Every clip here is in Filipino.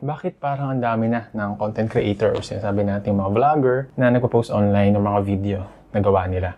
bakit parang ang dami na ng content creator o sinasabi natin mga vlogger na nagpo-post online ng mga video na gawa nila?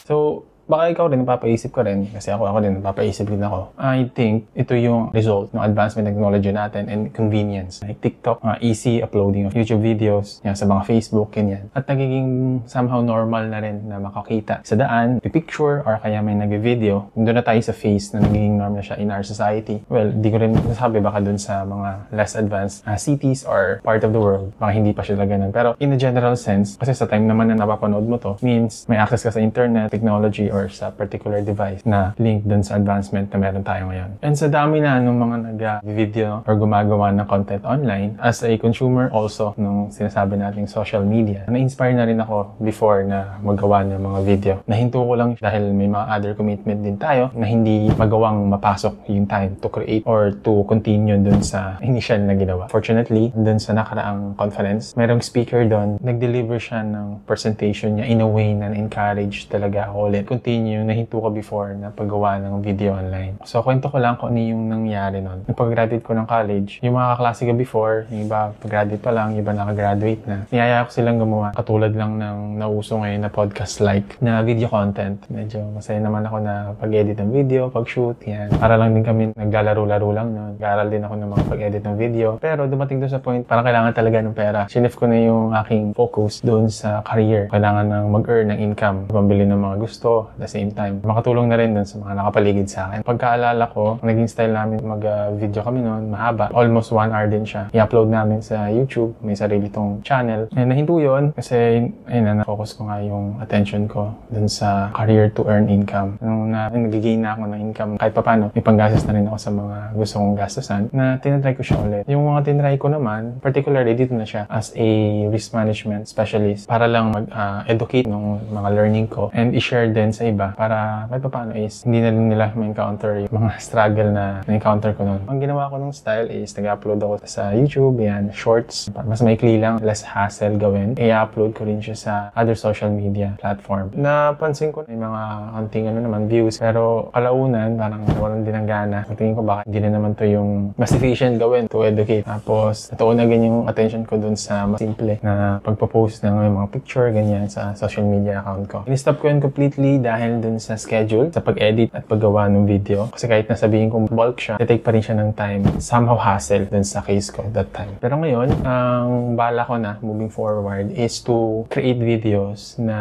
So, baka ikaw rin, napapaisip ka rin, kasi ako din, napapaisip rin ako. I think ito yung result ng advancement technology natin and convenience. Like TikTok, easy uploading of YouTube videos, yan, sa mga Facebook, ganyan. At nagiging somehow normal na rin na makakita sa daan, picture, or kaya may nag-video. Doon na tayo sa face na nagiging normal na siya in our society. Well, di ko rin nasabi baka doon sa mga less advanced cities or part of the world, baka hindi pa sila ganun. Pero in a general sense, kasi sa time naman na napapanood mo to, means may access ka sa internet, technology, or sa particular device na link dun sa advancement na meron tayo ngayon. And sa dami na nung mga nag-video or gumagawa ng content online, as a consumer also nung sinasabi nating social media, na-inspire na rin ako before na magawa ng mga video. Nahinto ko lang dahil may mga other commitment din tayo na hindi magawang mapasok yung time to create or to continue dun sa initial na ginawa. Fortunately, dun sa nakaraang conference, merong speaker dun, nag-deliver siya ng presentation niya in a way na na-encourage talaga ako ulit. Continue, nahinto ko before na paggawa ng video online. So, kwento ko lang kung ano yung nangyari nun. Nung pag-graduate ko ng college, yung mga kaklase ko before, yung iba pag-graduate pa lang, yung iba nakagraduate na. Niyaya ko silang gumawa. Katulad lang ng nauso ngayon na podcast-like na video content. Medyo masaya naman ako na pag-edit ng video, pag-shoot, yan. Para lang din kami naglalaro-laro lang nun. Nag-aaral din ako ng mga pag-edit ng video. Pero dumating doon sa point, parang kailangan talaga ng pera. Shinif ko na yung aking focus doon sa career. Kailangan ng mag-earn ng income, pambili ng mga gusto, at the same time, makatulong na rin dun sa mga nakapaligid sa akin. Pagkaalala ko, ang naging style namin mag-video kami noon, mahaba. Almost 1 hour din siya. I-upload namin sa YouTube. May sarili tong channel. And nahinto yun kasi, ayun na, focus ko nga yung attention ko dun sa career to earn income. Nung nag-gain na ako ng income, kahit papano, may panggastos na rin ako sa mga gusto kong gastusan, na tinatry ko siya ulit. Yung mga tinry ko naman, particularly dito na siya as a risk management specialist para lang mag-educate ng mga learning ko and i-share din sa iba para kahit paano is hindi na rin nila ma-encounter yung mga struggle na na-encounter ko noon. Ang ginawa ko ng style is nag-upload ako sa YouTube, yan, shorts. Mas maikli lang, less hassle gawin. I-upload ko rin siya sa other social media platform. Napansin ko may mga konting views, pero kalaunan parang nawalan din ng gana. Tingin ko baka hindi na naman to yung mas efficient gawin to educate. Tapos natuon na ganyan yung attention ko dun sa mas simple na pagpo-post ng mga picture, ganyan sa social media account ko. In-stop ko yun completely dahil dun sa schedule, sa pag-edit at paggawa ng video. Kasi kahit nasabihin kong bulk siya, take pa rin siya ng time. Somehow hassle dun sa case ko that time. Pero ngayon, ang bala ko na moving forward is to create videos na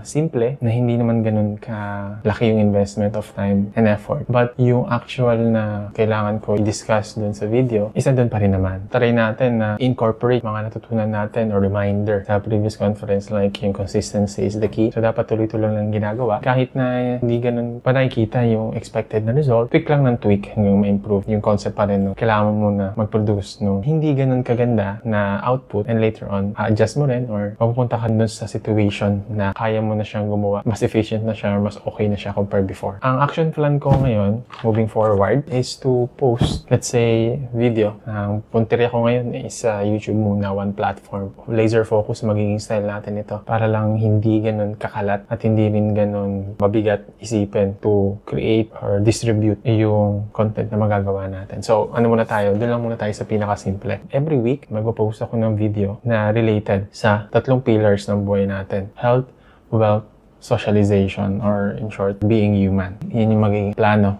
simple, na hindi naman ganun ka-laki yung investment of time and effort. But yung actual na kailangan ko i-discuss dun sa video, isa dun pa rin naman. Try natin na incorporate mga natutunan natin or reminder sa previous conference, like yung consistency is the key. So dapat tuloy-tuloy lang ginagawa. Kahit na hindi ganun pa nakikita yung expected na result, tweak lang ng tweak hanggang ma-improve. Yung concept pa rin, no? Kailangan mo na mag-produce no hindi ganun kaganda na output, and later on, adjust mo rin or mapupunta ka dun sa situation na kaya mo na siyang gumawa. Mas efficient na siya or mas okay na siya compared before. Ang action plan ko ngayon, moving forward, is to post, let's say, video. Ang punteriya ko ngayon is YouTube muna, one platform. Laser focus magiging style natin ito para lang hindi ganun kakalat at hindi rin ganun mabigat isipin to create or distribute yung content na magagawa natin. So, ano muna tayo? Doon lang muna tayo sa pinakasimple. Every week, magpo-post ako ng video na related sa 3 pillars ng buhay natin. Health, wealth, socialization, or in short, being human. Yan yung magiging plano.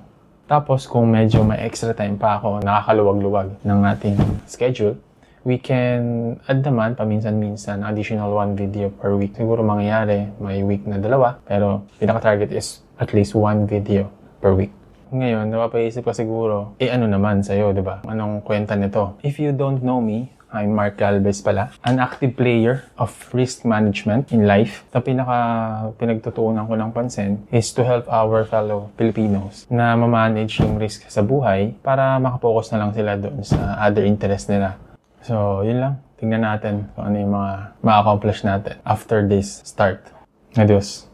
Tapos, kung medyo may extra time pa ako, nakakaluwag-luwag ng ating schedule, we can add naman paminsan-minsan additional 1 video per week. Siguro mangyayari, may week na 2, pero pinaka-target is at least 1 video per week. Ngayon, napapaisip ka siguro, ano naman sa'yo, di ba? Anong kwenta nito? If you don't know me, I'm Mark Galvez pala, an active player of risk management in life. Sa pinagtutuunan ko ng pansin is to help our fellow Filipinos na ma-manage yung risk sa buhay para makapokus na lang sila doon sa other interest nila. So, yun lang. Tingnan natin kung ano yung mga ma-accomplish natin after this start. Adios.